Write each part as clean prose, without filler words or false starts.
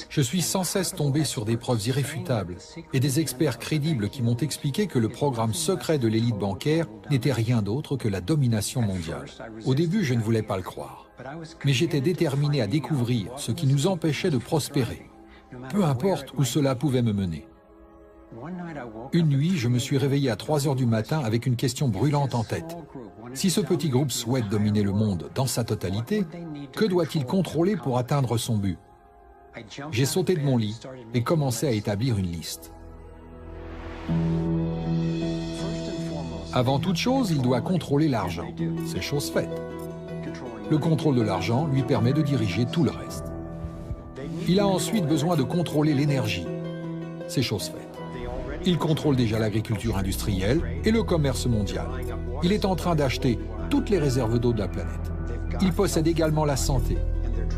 Je suis sans cesse tombé sur des preuves irréfutables et des experts crédibles qui m'ont expliqué que le programme secret de l'élite bancaire n'était rien d'autre que la domination mondiale. Au début, je ne voulais pas le croire, mais j'étais déterminé à découvrir ce qui nous empêchait de prospérer, peu importe où cela pouvait me mener. Une nuit, je me suis réveillé à 3 heures du matin avec une question brûlante en tête. Si ce petit groupe souhaite dominer le monde dans sa totalité, que doit-il contrôler pour atteindre son but? J'ai sauté de mon lit et commencé à établir une liste. Avant toute chose, il doit contrôler l'argent. C'est chose faite. Le contrôle de l'argent lui permet de diriger tout le reste. Il a ensuite besoin de contrôler l'énergie. C'est chose faite. Il contrôle déjà l'agriculture industrielle et le commerce mondial. Il est en train d'acheter toutes les réserves d'eau de la planète. Il possède également la santé.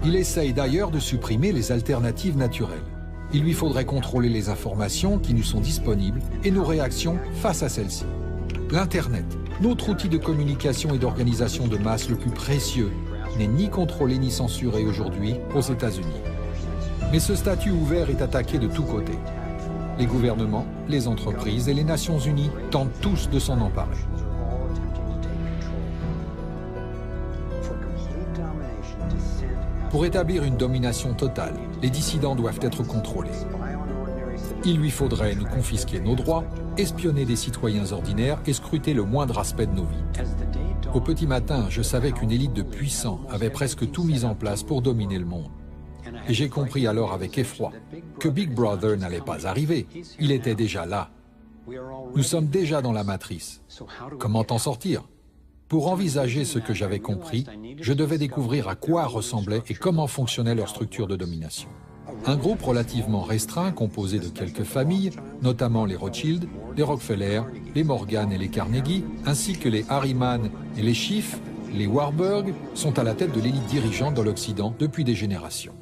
Il essaye d'ailleurs de supprimer les alternatives naturelles. Il lui faudrait contrôler les informations qui nous sont disponibles et nos réactions face à celles-ci. L'Internet, notre outil de communication et d'organisation de masse le plus précieux, n'est ni contrôlé ni censuré aujourd'hui aux États-Unis. Mais ce statut ouvert est attaqué de tous côtés. Les gouvernements, les entreprises et les Nations Unies tentent tous de s'en emparer. Pour établir une domination totale, les dissidents doivent être contrôlés. Il lui faudrait nous confisquer nos droits, espionner des citoyens ordinaires et scruter le moindre aspect de nos vies. Au petit matin, je savais qu'une élite de puissants avait presque tout mis en place pour dominer le monde. Et j'ai compris alors avec effroi que Big Brother n'allait pas arriver. Il était déjà là. Nous sommes déjà dans la matrice. Comment en sortir? Pour envisager ce que j'avais compris, je devais découvrir à quoi ressemblait et comment fonctionnait leur structure de domination. Un groupe relativement restreint composé de quelques familles, notamment les Rothschild, les Rockefeller, les Morgan et les Carnegie, ainsi que les Harriman et les Schiff, les Warburg, sont à la tête de l'élite dirigeante dans l'Occident depuis des générations.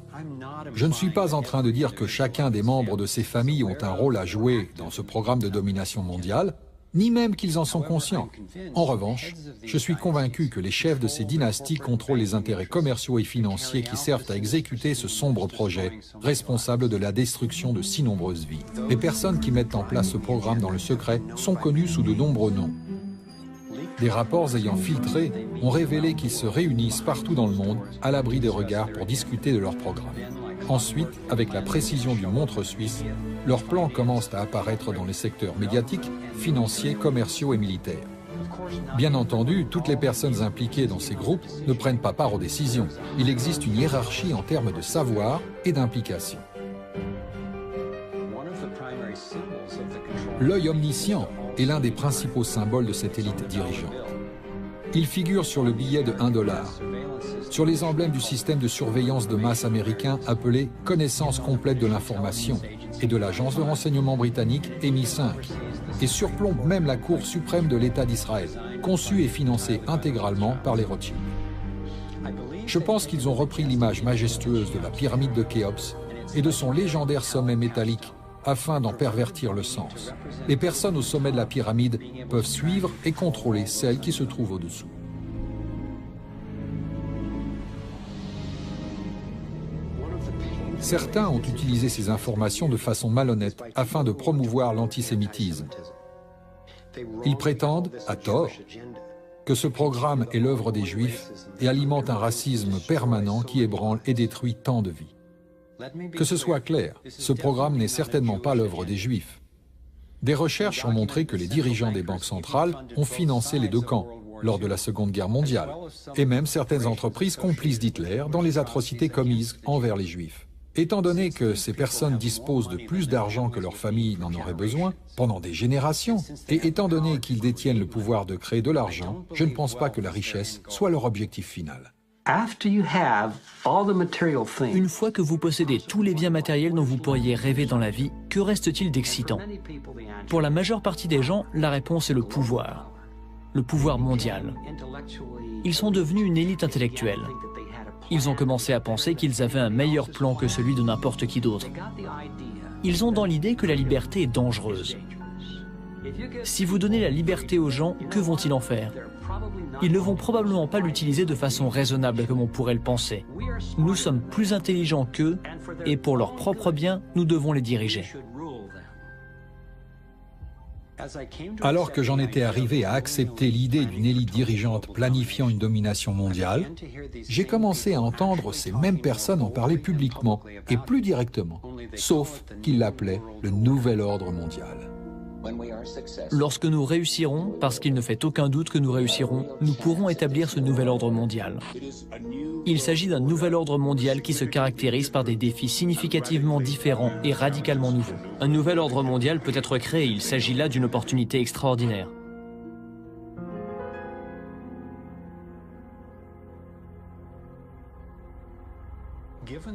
Je ne suis pas en train de dire que chacun des membres de ces familles ont un rôle à jouer dans ce programme de domination mondiale, ni même qu'ils en sont conscients. En revanche, je suis convaincu que les chefs de ces dynasties contrôlent les intérêts commerciaux et financiers qui servent à exécuter ce sombre projet, responsable de la destruction de si nombreuses vies. Les personnes qui mettent en place ce programme dans le secret sont connues sous de nombreux noms. Des rapports ayant filtré ont révélé qu'ils se réunissent partout dans le monde, à l'abri des regards pour discuter de leur programme. Ensuite, avec la précision d'une montre suisse, leurs plans commencent à apparaître dans les secteurs médiatiques, financiers, commerciaux et militaires. Bien entendu, toutes les personnes impliquées dans ces groupes ne prennent pas part aux décisions. Il existe une hiérarchie en termes de savoir et d'implication. L'œil omniscient est l'un des principaux symboles de cette élite dirigeante. Il figure sur le billet de $1, sur les emblèmes du système de surveillance de masse américain appelé « Connaissance complète de l'information » et de l'agence de renseignement britannique MI5, et surplombe même la Cour suprême de l'État d'Israël, conçue et financée intégralement par les Rothschild. Je pense qu'ils ont repris l'image majestueuse de la pyramide de Khéops et de son légendaire sommet métallique afin d'en pervertir le sens. Les personnes au sommet de la pyramide peuvent suivre et contrôler celles qui se trouvent au-dessous. Certains ont utilisé ces informations de façon malhonnête afin de promouvoir l'antisémitisme. Ils prétendent, à tort, que ce programme est l'œuvre des Juifs et alimente un racisme permanent qui ébranle et détruit tant de vies. Que ce soit clair, ce programme n'est certainement pas l'œuvre des Juifs. Des recherches ont montré que les dirigeants des banques centrales ont financé les deux camps lors de la Seconde Guerre mondiale, et même certaines entreprises complices d'Hitler dans les atrocités commises envers les Juifs. Étant donné que ces personnes disposent de plus d'argent que leur famille n'en aurait besoin pendant des générations, et étant donné qu'ils détiennent le pouvoir de créer de l'argent, je ne pense pas que la richesse soit leur objectif final. Une fois que vous possédez tous les biens matériels dont vous pourriez rêver dans la vie, que reste-t-il d'excitant? Pour la majeure partie des gens, la réponse est le pouvoir mondial. Ils sont devenus une élite intellectuelle. Ils ont commencé à penser qu'ils avaient un meilleur plan que celui de n'importe qui d'autre. Ils ont dans l'idée que la liberté est dangereuse. Si vous donnez la liberté aux gens, que vont-ils en faire? Ils ne vont probablement pas l'utiliser de façon raisonnable comme on pourrait le penser. Nous sommes plus intelligents qu'eux et pour leur propre bien, nous devons les diriger. Alors que j'en étais arrivé à accepter l'idée d'une élite dirigeante planifiant une domination mondiale, j'ai commencé à entendre ces mêmes personnes en parler publiquement et plus directement, sauf qu'ils l'appelaient le nouvel ordre mondial. Lorsque nous réussirons, parce qu'il ne fait aucun doute que nous réussirons, nous pourrons établir ce nouvel ordre mondial. Il s'agit d'un nouvel ordre mondial qui se caractérise par des défis significativement différents et radicalement nouveaux. Un nouvel ordre mondial peut être créé, il s'agit là d'une opportunité extraordinaire.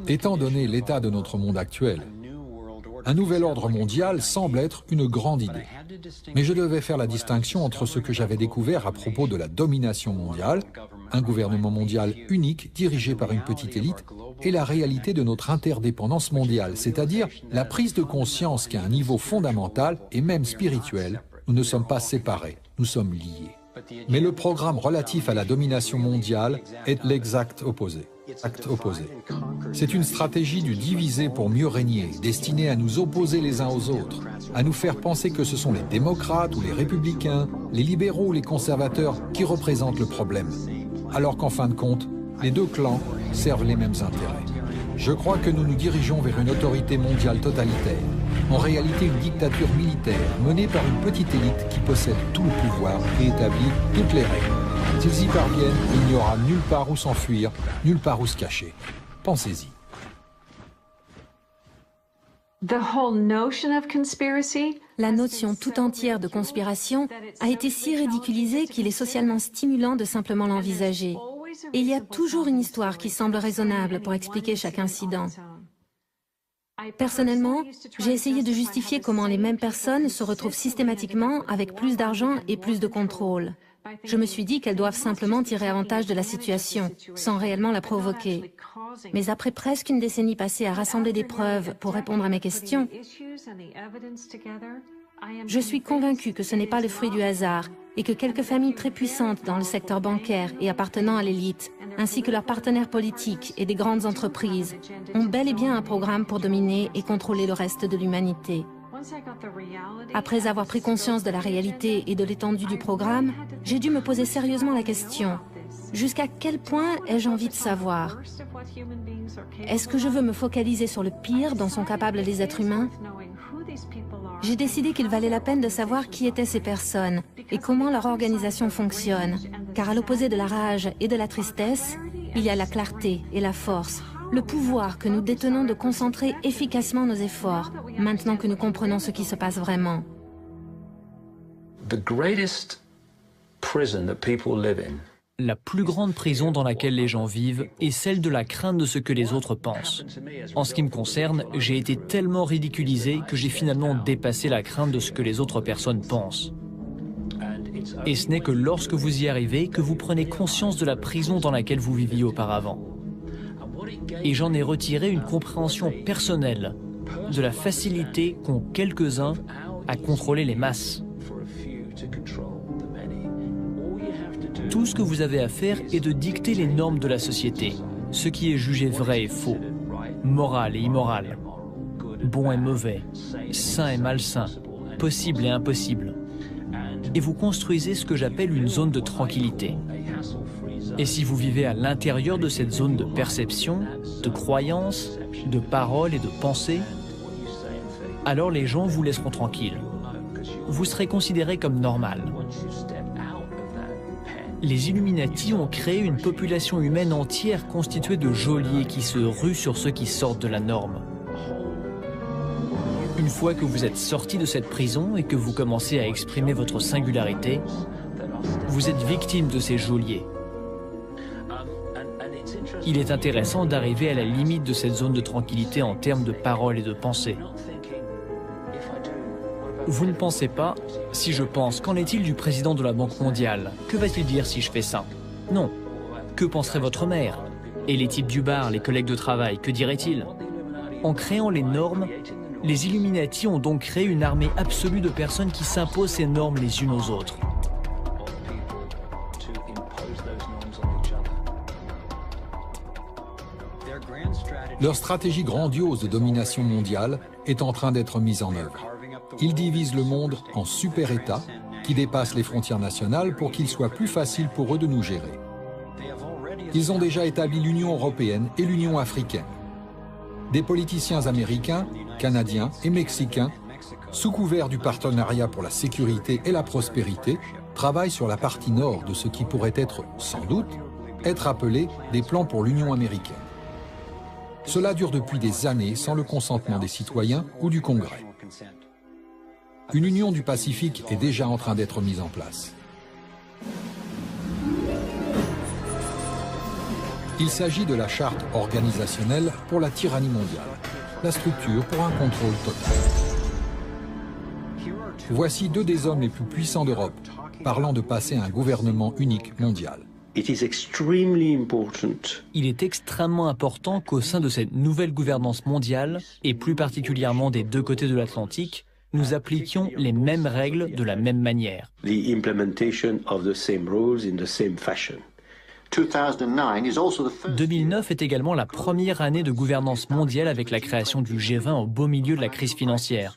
Étant donné l'état de notre monde actuel, un nouvel ordre mondial semble être une grande idée. Mais je devais faire la distinction entre ce que j'avais découvert à propos de la domination mondiale, un gouvernement mondial unique dirigé par une petite élite, et la réalité de notre interdépendance mondiale, c'est-à-dire la prise de conscience qu'à un niveau fondamental et même spirituel, nous ne sommes pas séparés, nous sommes liés. Mais le programme relatif à la domination mondiale est l'exact opposé. C'est une stratégie du diviser pour mieux régner, destinée à nous opposer les uns aux autres, à nous faire penser que ce sont les démocrates ou les républicains, les libéraux ou les conservateurs qui représentent le problème, alors qu'en fin de compte, les deux clans servent les mêmes intérêts. Je crois que nous nous dirigeons vers une autorité mondiale totalitaire, en réalité une dictature militaire menée par une petite élite qui possède tout le pouvoir et établit toutes les règles. S'ils y parviennent, il n'y aura nulle part où s'enfuir, nulle part où se cacher. Pensez-y. La notion tout entière de conspiration a été si ridiculisée qu'il est socialement stimulant de simplement l'envisager. Et il y a toujours une histoire qui semble raisonnable pour expliquer chaque incident. Personnellement, j'ai essayé de justifier comment les mêmes personnes se retrouvent systématiquement avec plus d'argent et plus de contrôle. Je me suis dit qu'elles doivent simplement tirer avantage de la situation, sans réellement la provoquer. Mais après presque une décennie passée à rassembler des preuves pour répondre à mes questions, je suis convaincue que ce n'est pas le fruit du hasard et que quelques familles très puissantes dans le secteur bancaire et appartenant à l'élite, ainsi que leurs partenaires politiques et des grandes entreprises, ont bel et bien un programme pour dominer et contrôler le reste de l'humanité. Après avoir pris conscience de la réalité et de l'étendue du programme, j'ai dû me poser sérieusement la question: jusqu'à quel point ai-je envie de savoir? Est-ce que je veux me focaliser sur le pire dont sont capables les êtres humains? J'ai décidé qu'il valait la peine de savoir qui étaient ces personnes et comment leur organisation fonctionne, car à l'opposé de la rage et de la tristesse, il y a la clarté et la force, le pouvoir que nous détenons de concentrer efficacement nos efforts, maintenant que nous comprenons ce qui se passe vraiment. La plus grande prison dans laquelle les gens vivent est celle de la crainte de ce que les autres pensent. En ce qui me concerne, j'ai été tellement ridiculisé que j'ai finalement dépassé la crainte de ce que les autres personnes pensent. Et ce n'est que lorsque vous y arrivez que vous prenez conscience de la prison dans laquelle vous viviez auparavant. Et j'en ai retiré une compréhension personnelle de la facilité qu'ont quelques-uns à contrôler les masses. Tout ce que vous avez à faire est de dicter les normes de la société, ce qui est jugé vrai et faux, moral et immoral, bon et mauvais, sain et malsain, possible et impossible. Et vous construisez ce que j'appelle une zone de tranquillité. Et si vous vivez à l'intérieur de cette zone de perception, de croyance, de parole et de pensée, alors les gens vous laisseront tranquille. Vous serez considéré comme normal. Les Illuminati ont créé une population humaine entière constituée de geôliers qui se ruent sur ceux qui sortent de la norme. Une fois que vous êtes sorti de cette prison et que vous commencez à exprimer votre singularité, vous êtes victime de ces geôliers. Il est intéressant d'arriver à la limite de cette zone de tranquillité en termes de parole et de pensée. Vous ne pensez pas, si je pense, qu'en est-il du président de la Banque mondiale? Que va-t-il dire si je fais ça? Non. Que penserait votre mère? Et les types du bar, les collègues de travail, que diraient-ils? En créant les normes, Les Illuminati ont donc créé une armée absolue de personnes qui s'imposent ces normes les unes aux autres. Leur stratégie grandiose de domination mondiale est en train d'être mise en œuvre. Ils divisent le monde en super-États qui dépassent les frontières nationales pour qu'il soit plus facile pour eux de nous gérer. Ils ont déjà établi l'Union européenne et l'Union africaine. Des politiciens américains, canadiens et mexicains, sous couvert du partenariat pour la sécurité et la prospérité, travaillent sur la partie nord de ce qui pourrait être, sans doute, être appelé des plans pour l'Union américaine. Cela dure depuis des années sans le consentement des citoyens ou du Congrès. Une Union du Pacifique est déjà en train d'être mise en place. Il s'agit de la charte organisationnelle pour la tyrannie mondiale, la structure pour un contrôle total. Voici deux des hommes les plus puissants d'Europe, parlant de passer à un gouvernement unique mondial. Il est extrêmement important qu'au sein de cette nouvelle gouvernance mondiale, et plus particulièrement des deux côtés de l'Atlantique, nous appliquions les mêmes règles de la même manière. 2009 est également la première année de gouvernance mondiale avec la création du G20 au beau milieu de la crise financière.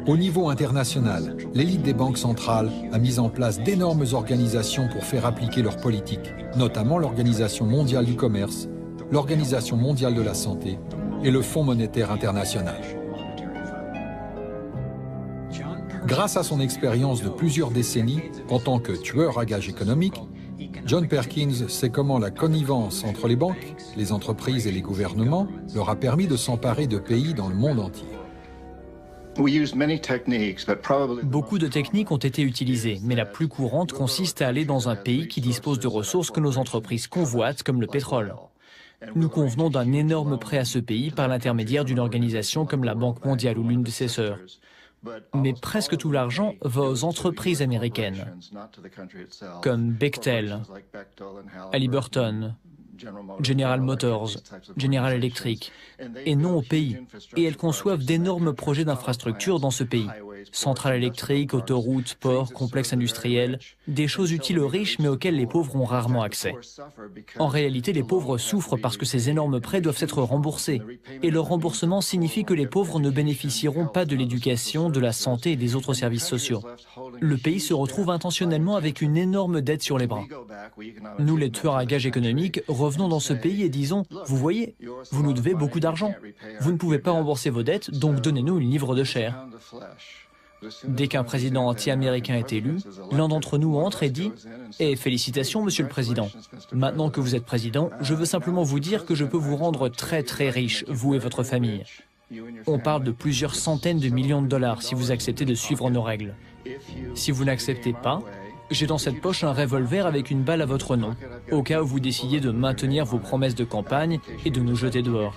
Au niveau international, l'élite des banques centrales a mis en place d'énormes organisations pour faire appliquer leurs politiques, notamment l'Organisation mondiale du commerce, l'Organisation mondiale de la santé et le Fonds monétaire international. Grâce à son expérience de plusieurs décennies en tant que tueur à gages économiques, John Perkins sait comment la connivence entre les banques, les entreprises et les gouvernements leur a permis de s'emparer de pays dans le monde entier. Beaucoup de techniques ont été utilisées, mais la plus courante consiste à aller dans un pays qui dispose de ressources que nos entreprises convoitent, comme le pétrole. Nous convenons d'un énorme prêt à ce pays par l'intermédiaire d'une organisation comme la Banque mondiale ou l'une de ses sœurs. Mais presque tout l'argent va aux entreprises américaines, comme Bechtel, Halliburton, General Motors, General Electric, et non au pays. Et elles conçoivent d'énormes projets d'infrastructures dans ce pays. Centrales électriques, autoroutes, ports, complexes industriels, des choses utiles aux riches mais auxquelles les pauvres ont rarement accès. En réalité, les pauvres souffrent parce que ces énormes prêts doivent être remboursés. Et leur remboursement signifie que les pauvres ne bénéficieront pas de l'éducation, de la santé et des autres services sociaux. Le pays se retrouve intentionnellement avec une énorme dette sur les bras. Nous, les tueurs à gages économiques, revenons dans ce pays et disons « Vous voyez, vous nous devez beaucoup d'argent. Vous ne pouvez pas rembourser vos dettes, donc donnez-nous une livre de chair. » Dès qu'un président anti-américain est élu, l'un d'entre nous entre et dit « Eh, félicitations, monsieur le président. Maintenant que vous êtes président, je veux simplement vous dire que je peux vous rendre très très riche, vous et votre famille. On parle de plusieurs centaines de millions de dollars si vous acceptez de suivre nos règles. Si vous n'acceptez pas, j'ai dans cette poche un revolver avec une balle à votre nom, au cas où vous décidiez de maintenir vos promesses de campagne et de nous jeter dehors.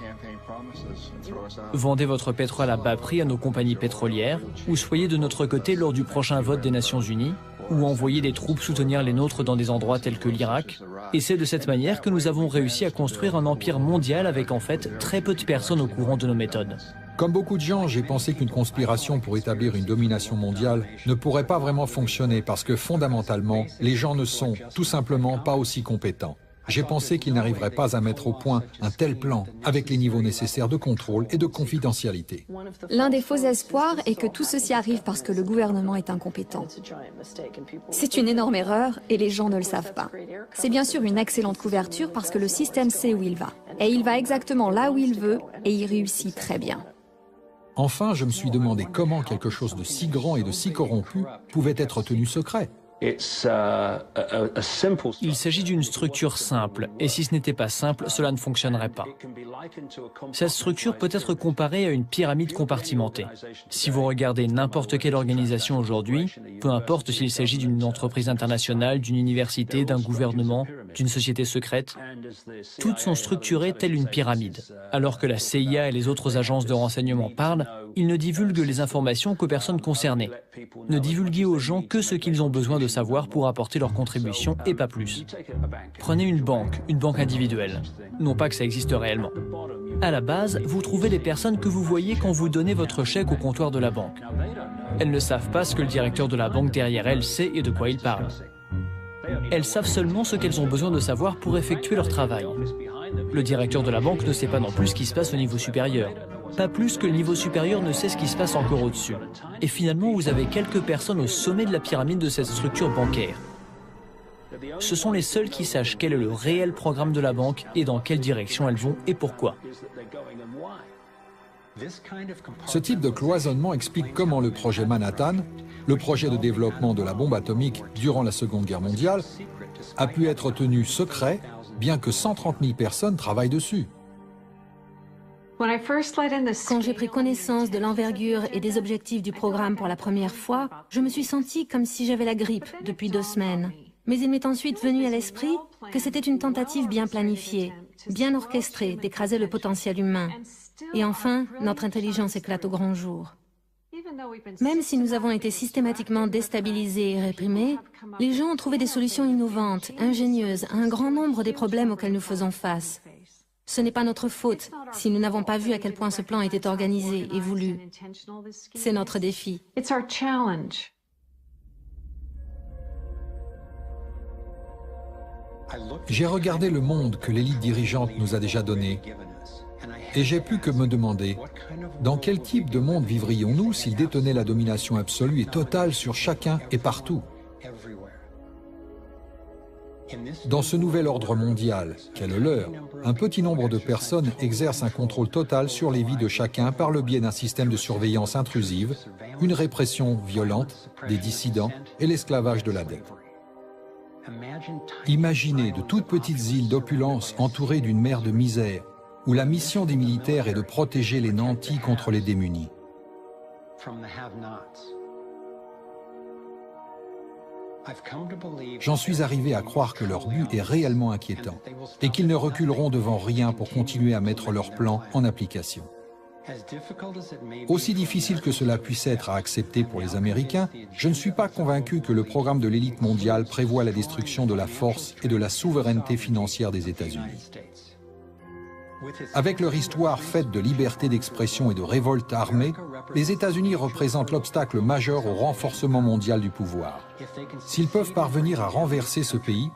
Vendez votre pétrole à bas prix à nos compagnies pétrolières, ou soyez de notre côté lors du prochain vote des Nations Unies, ou envoyez des troupes soutenir les nôtres dans des endroits tels que l'Irak. Et c'est de cette manière que nous avons réussi à construire un empire mondial avec en fait très peu de personnes au courant de nos méthodes. Comme beaucoup de gens, j'ai pensé qu'une conspiration pour établir une domination mondiale ne pourrait pas vraiment fonctionner parce que fondamentalement, les gens ne sont tout simplement pas aussi compétents. J'ai pensé qu'ils n'arriveraient pas à mettre au point un tel plan avec les niveaux nécessaires de contrôle et de confidentialité. L'un des faux espoirs est que tout ceci arrive parce que le gouvernement est incompétent. C'est une énorme erreur et les gens ne le savent pas. C'est bien sûr une excellente couverture parce que le système sait où il va. Et il va exactement là où il veut et il réussit très bien. Enfin, je me suis demandé comment quelque chose de si grand et de si corrompu pouvait être tenu secret. Il s'agit d'une structure simple, et si ce n'était pas simple, cela ne fonctionnerait pas. Cette structure peut être comparée à une pyramide compartimentée. Si vous regardez n'importe quelle organisation aujourd'hui, peu importe s'il s'agit d'une entreprise internationale, d'une université, d'un gouvernement, d'une société secrète, toutes sont structurées telle une pyramide. Alors que la CIA et les autres agences de renseignement parlent, ils ne divulguent les informations qu'aux personnes concernées. Ne divulguez aux gens que ce qu'ils ont besoin de savoir pour apporter leur contribution et pas plus. Prenez une banque individuelle. Non pas que ça existe réellement. À la base, vous trouvez les personnes que vous voyez quand vous donnez votre chèque au comptoir de la banque. Elles ne savent pas ce que le directeur de la banque derrière elles sait et de quoi il parle. Elles savent seulement ce qu'elles ont besoin de savoir pour effectuer leur travail. Le directeur de la banque ne sait pas non plus ce qui se passe au niveau supérieur. Pas plus que le niveau supérieur ne sait ce qui se passe encore au-dessus. Et finalement, vous avez quelques personnes au sommet de la pyramide de cette structure bancaire. Ce sont les seuls qui sachent quel est le réel programme de la banque et dans quelle direction elles vont et pourquoi. Ce type de cloisonnement explique comment le projet Manhattan, le projet de développement de la bombe atomique durant la Seconde Guerre mondiale, a pu être tenu secret, bien que 130 000 personnes travaillent dessus. Quand j'ai pris connaissance de l'envergure et des objectifs du programme pour la première fois, je me suis sentie comme si j'avais la grippe depuis 2 semaines. Mais il m'est ensuite venu à l'esprit que c'était une tentative bien planifiée, bien orchestrée d'écraser le potentiel humain. Et enfin, notre intelligence éclate au grand jour. Même si nous avons été systématiquement déstabilisés et réprimés, les gens ont trouvé des solutions innovantes, ingénieuses à un grand nombre des problèmes auxquels nous faisons face. Ce n'est pas notre faute si nous n'avons pas vu à quel point ce plan était organisé et voulu. C'est notre défi. J'ai regardé le monde que l'élite dirigeante nous a déjà donné et j'ai pu que me demander dans quel type de monde vivrions-nous s'ils détenaient la domination absolue et totale sur chacun et partout. Dans ce nouvel ordre mondial qu'est le leur, un petit nombre de personnes exercent un contrôle total sur les vies de chacun par le biais d'un système de surveillance intrusive, une répression violente des dissidents et l'esclavage de la dette. Imaginez de toutes petites îles d'opulence entourées d'une mer de misère, où la mission des militaires est de protéger les nantis contre les démunis. J'en suis arrivé à croire que leur but est réellement inquiétant et qu'ils ne reculeront devant rien pour continuer à mettre leur plan en application. Aussi difficile que cela puisse être à accepter pour les Américains, je ne suis pas convaincu que le programme de l'élite mondiale prévoit la destruction de la force et de la souveraineté financière des États-Unis. Avec leur histoire faite de liberté d'expression et de révolte armée, les États-Unis représentent l'obstacle majeur au renforcement mondial du pouvoir. S'ils peuvent parvenir à renverser ce pays,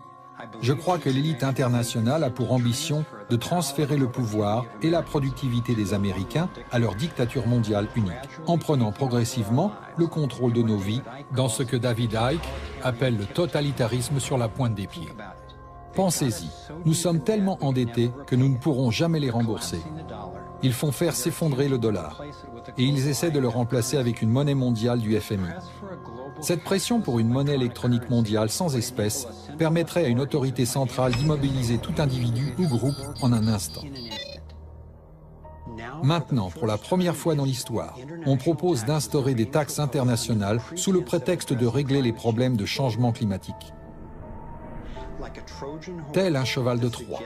je crois que l'élite internationale a pour ambition de transférer le pouvoir et la productivité des Américains à leur dictature mondiale unique, en prenant progressivement le contrôle de nos vies dans ce que David Icke appelle le totalitarisme sur la pointe des pieds. Pensez-y, nous sommes tellement endettés que nous ne pourrons jamais les rembourser. Ils font faire s'effondrer le dollar et ils essaient de le remplacer avec une monnaie mondiale du FMI. Cette pression pour une monnaie électronique mondiale sans espèces permettrait à une autorité centrale d'immobiliser tout individu ou groupe en un instant. Maintenant, pour la première fois dans l'histoire, on propose d'instaurer des taxes internationales sous le prétexte de régler les problèmes de changement climatique. Tel un cheval de Troie,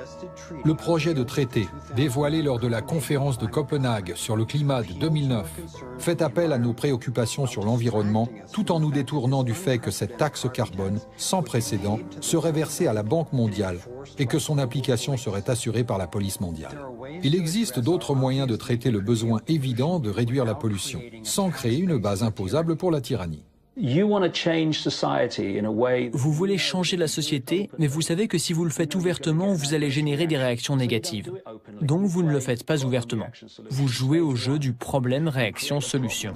le projet de traité dévoilé lors de la conférence de Copenhague sur le climat de 2009 fait appel à nos préoccupations sur l'environnement tout en nous détournant du fait que cette taxe carbone, sans précédent, serait versée à la Banque mondiale et que son application serait assurée par la police mondiale. Il existe d'autres moyens de traiter le besoin évident de réduire la pollution, sans créer une base imposable pour la tyrannie. Vous voulez changer la société, mais vous savez que si vous le faites ouvertement, vous allez générer des réactions négatives. Donc vous ne le faites pas ouvertement. Vous jouez au jeu du problème, réaction, solution.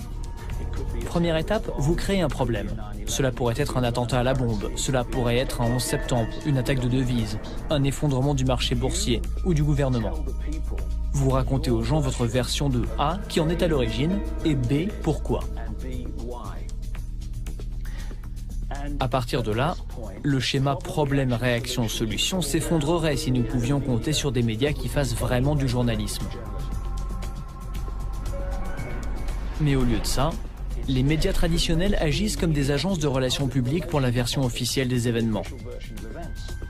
Première étape, vous créez un problème. Cela pourrait être un attentat à la bombe, cela pourrait être un 11 septembre, une attaque de devises, un effondrement du marché boursier ou du gouvernement. Vous racontez aux gens votre version de A, qui en est à l'origine, et B, pourquoi. À partir de là, le schéma problème-réaction-solution s'effondrerait si nous pouvions compter sur des médias qui fassent vraiment du journalisme. Mais au lieu de ça, les médias traditionnels agissent comme des agences de relations publiques pour la version officielle des événements.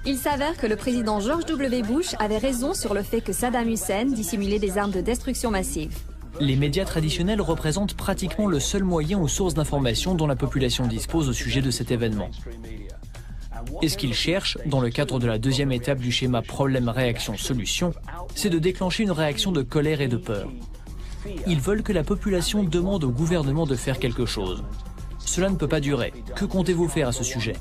Il s'avère que le président George W. Bush avait raison sur le fait que Saddam Hussein dissimulait des armes de destruction massive. Les médias traditionnels représentent pratiquement le seul moyen ou source d'information dont la population dispose au sujet de cet événement. Et ce qu'ils cherchent, dans le cadre de la deuxième étape du schéma problème-réaction-solution, c'est de déclencher une réaction de colère et de peur. Ils veulent que la population demande au gouvernement de faire quelque chose. Cela ne peut pas durer. Que comptez-vous faire à ce sujet ?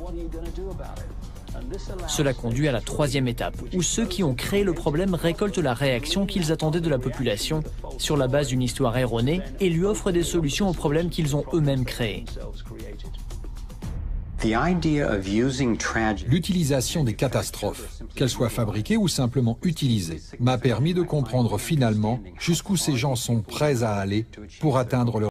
Cela conduit à la troisième étape, où ceux qui ont créé le problème récoltent la réaction qu'ils attendaient de la population sur la base d'une histoire erronée et lui offrent des solutions aux problèmes qu'ils ont eux-mêmes créés. L'utilisation des catastrophes, qu'elles soient fabriquées ou simplement utilisées, m'a permis de comprendre finalement jusqu'où ces gens sont prêts à aller pour atteindre leur